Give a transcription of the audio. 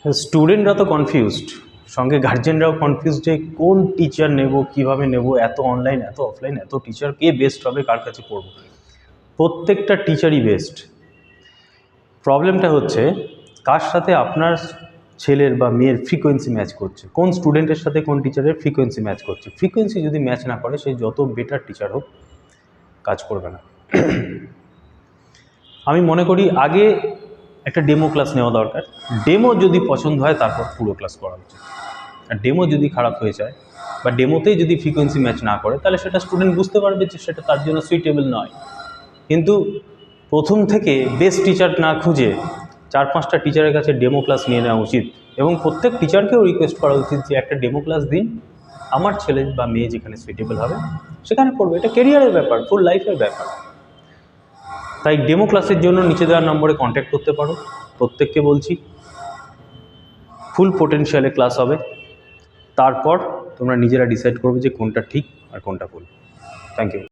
স্টুডেন্টরা তো কনফিউজড, সঙ্গে গার্জেনরাও কনফিউজড যে কোন টিচার নেব, কিভাবে নেব, এত অনলাইন এত অফলাইন এত টিচার, কে বেস্ট হবে, কার কাছে পড়ব। প্রত্যেকটা টিচারই বেস্ট। প্রবলেমটা হচ্ছে কার সাথে আপনার ছেলের বা মেয়ের ফ্রিকোয়েন্সি ম্যাচ করছে, কোন স্টুডেন্টের সাথে কোন টিচারের ফ্রিকোয়েন্সি ম্যাচ করছে। ফ্রিকোয়েন্সি যদি ম্যাচ না করে, সে যত বেটার টিচার হোক কাজ করবে না। আমি মনে করি আগে একটা ডেমো ক্লাস নেওয়া দরকার। ডেমো যদি পছন্দ হয় তারপর পুরো ক্লাস করা উচিত। আর ডেমো যদি খারাপ হয়ে যায় বা ডেমোতেই যদি ফ্রিকোয়েন্সি ম্যাচ না করে, তাহলে সেটা স্টুডেন্ট বুঝতে পারবে যে সেটা তার জন্য সুইটেবল নয়। কিন্তু প্রথম থেকে বেস্ট টিচার না খুঁজে 4-5টা টিচারের কাছে ডেমো ক্লাস নিয়ে নেওয়া উচিত, এবং প্রত্যেক টিচারকেও রিকোয়েস্ট করা উচিত যে একটা ডেমো ক্লাস দিন, আমার ছেলে বা মেয়ে যেখানে সুইটেবল হবে সেখানে পড়বে। এটা কেরিয়ারের ব্যাপার, ফুল লাইফের ব্যাপার। তাই ডেমো ক্লাসের জন্য নিচে দেওয়ার নম্বরে কন্ট্যাক্ট করতে পারো। প্রত্যেককে বলছি, ফুল পোটেনশিয়ালে ক্লাস হবে, তারপর তোমরা নিজেরা ডিসাইড করবে যে কোনটা ঠিক আর কোনটা ভুল। Thank you.